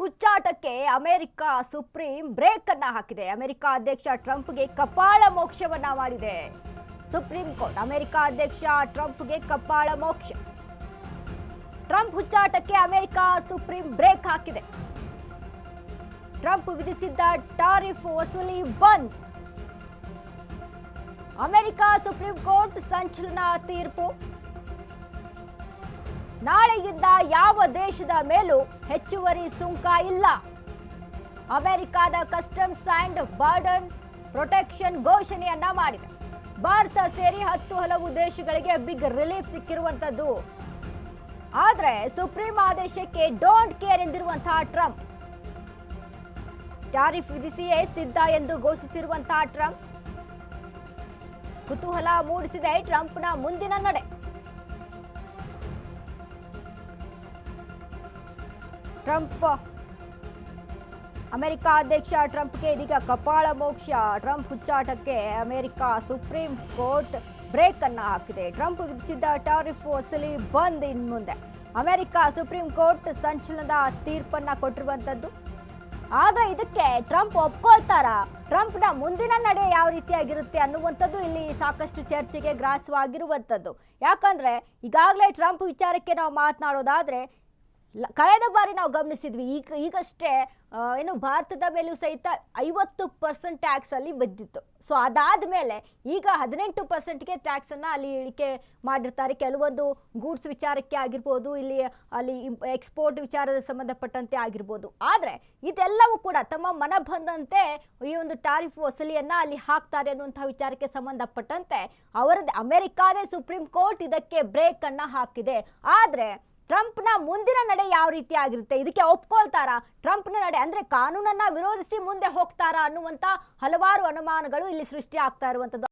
ಹುಚ್ಚಾಟಕ್ಕೆ America supreme break ಅನ್ನ ಹಾಕಿದೆ. America ಅಧ್ಯಕ್ಷ ಟ್ರಂಪ್ಗೆ ಕಪಾಳ ಮೋಕ್ಷವನ್ನ ಮಾಡಿದೆ ಸುಪ್ರೀಂ ಕೋರ್ಟ್. ಅಮೆರಿಕ ಅಧ್ಯಕ್ಷ ಟ್ರಂಪ್ಗೆ ಕಪಾಳ ಮೋಕ್ಷ. ಟ್ರಂಪ್ ಹುಚ್ಚಾಟಕ್ಕೆ ಅಮೆರಿಕ ಸುಪ್ರೀಂ ಬ್ರೇಕ್ ಹಾಕಿದೆ. ಟ್ರಂಪ್ ವಿಧಿಸಿದ್ದ ಟಾರಿಫ್ ವಸೂಲಿ ಬಂದ್. ಅಮೆರಿಕ ಸುಪ್ರೀಂ ಕೋರ್ಟ್ ಸಂಚಲನ ತೀರ್ಪು. ನಾಳೆಯಿಂದ ಯಾವ ದೇಶದ ಮೇಲೂ ಹೆಚ್ಚುವರಿ ಸುಂಕ ಇಲ್ಲ. ಅಮೆರಿಕದ ಕಸ್ಟಮ್ಸ್ ಅಂಡ್ ಬಾರ್ಡರ್ ಪ್ರೊಟೆಕ್ಷನ್ ಘೋಷಣೆಯನ್ನ ಮಾಡಿದೆ. ಭಾರತ ಸೇರಿ 10 ಹಲವು ದೇಶಗಳಿಗೆ ಬಿಗ್ ರಿಲೀಫ್ ಸಿಕ್ಕಿರುವಂತದ್ದು. ಆದ್ರೆ ಸುಪ್ರೀಂ ಆದೇಶಕ್ಕೆ ಡೋಂಟ್ ಕೇರ್ ಎಂದಿರುವಂತಹ ಟ್ರಂಪ್, ಟ್ಯಾರಿಫ್ ವಿಧಿಸಿಯೇ ಸಿದ್ಧ ಎಂದು ಘೋಷಿಸಿರುವಂತಹ ಟ್ರಂಪ್ ಕುತೂಹಲ ಮೂಡಿಸಿದೆ ಟ್ರಂಪ್ನ ಮುಂದಿನ ನಡೆ. ಟ್ರಂಪ್ ಅಮೆರಿಕ ಅಧ್ಯಕ್ಷ ಟ್ರಂಪ್ಗೆ ಇದೀಗ ಕಪಾಳ ಮೋಕ್ಷ. ಟ್ರಂಪ್ ಹುಚ್ಚಾಟಕ್ಕೆ ಅಮೆರಿಕ ಸುಪ್ರೀಂ ಕೋರ್ಟ್ ಬ್ರೇಕ್ ಅನ್ನ ಹಾಕಿದೆ. ಟ್ರಂಪ್ ವಿಧಿಸಿದ್ದ ಟಾರಿಫ್ ವಸೂಲಿ ಬಂದ್. ಇನ್ನು ಮುಂದೆ ಅಮೆರಿಕ ಸುಪ್ರೀಂ ಕೋರ್ಟ್ ಸಂಚಲನದ ತೀರ್ಪನ್ನ ಕೊಟ್ಟಿರುವಂತದ್ದು. ಆದ್ರೆ ಇದಕ್ಕೆ ಟ್ರಂಪ್ ಒಪ್ಕೊಳ್ತಾರಾ? ಟ್ರಂಪ್ನ ಮುಂದಿನ ನಡೆ ಯಾವ ರೀತಿಯಾಗಿರುತ್ತೆ ಅನ್ನುವಂಥದ್ದು ಇಲ್ಲಿ ಸಾಕಷ್ಟು ಚರ್ಚೆಗೆ ಗ್ರಾಸವಾಗಿರುವಂಥದ್ದು. ಯಾಕಂದ್ರೆ ಈಗಾಗಲೇ ಟ್ರಂಪ್ ವಿಚಾರಕ್ಕೆ ನಾವು ಮಾತನಾಡೋದಾದ್ರೆ ಕಳೆದ ಬಾರಿ ನಾವು ಗಮನಿಸಿದ್ವಿ, ಈಗಷ್ಟೇ ಏನು ಭಾರತದ ಮೇಲೂ ಸಹಿತ 50% ಟ್ಯಾಕ್ಸ್ ಅಲ್ಲಿ ಬಿದ್ದಿತ್ತು. ಸೊ ಅದಾದ್ಮೇಲೆ ಈಗ 18%ಗೆ ಟ್ಯಾಕ್ಸ್ ಅನ್ನ ಅಲ್ಲಿ ಇಳಿಕೆ ಮಾಡಿರ್ತಾರೆ. ಕೆಲವೊಂದು ಗೂಡ್ಸ್ ವಿಚಾರಕ್ಕೆ ಆಗಿರ್ಬೋದು, ಅಲ್ಲಿ ಎಕ್ಸ್ಪೋರ್ಟ್ ವಿಚಾರದ ಸಂಬಂಧಪಟ್ಟಂತೆ ಆಗಿರ್ಬೋದು. ಆದ್ರೆ ಇದೆಲ್ಲವೂ ಕೂಡ ತಮ್ಮ ಮನ ಬಂದಂತೆ ಈ ಒಂದು ಟಾರಿಫ್ ವಸೂಲಿಯನ್ನ ಅಲ್ಲಿ ಹಾಕ್ತಾರೆ ಅನ್ನುವಂತಹ ವಿಚಾರಕ್ಕೆ ಸಂಬಂಧಪಟ್ಟಂತೆ ಅವರದ್ದು ಅಮೆರಿಕಾದ ಸುಪ್ರೀಂ ಕೋರ್ಟ್ ಇದಕ್ಕೆ ಬ್ರೇಕ್ ಅನ್ನ ಹಾಕಿದೆ. ಆದ್ರೆ ಟ್ರಂಪ್ನ ಮುಂದಿನ ನಡೆ ಯಾವ ರೀತಿ ಆಗಿರುತ್ತೆ? ಇದಕ್ಕೆ ಒಪ್ಕೊಳ್ತಾರಾ? ಟ್ರಂಪ್ನ ನಡೆ ಅಂದ್ರೆ ಕಾನೂನನ್ನ ವಿರೋಧಿಸಿ ಮುಂದೆ ಹೋಗ್ತಾರಾ ಅನ್ನುವಂತ ಹಲವಾರು ಅನುಮಾನಗಳು ಇಲ್ಲಿ ಸೃಷ್ಟಿ ಆಗ್ತಾ ಇರುವಂತದ್ದು.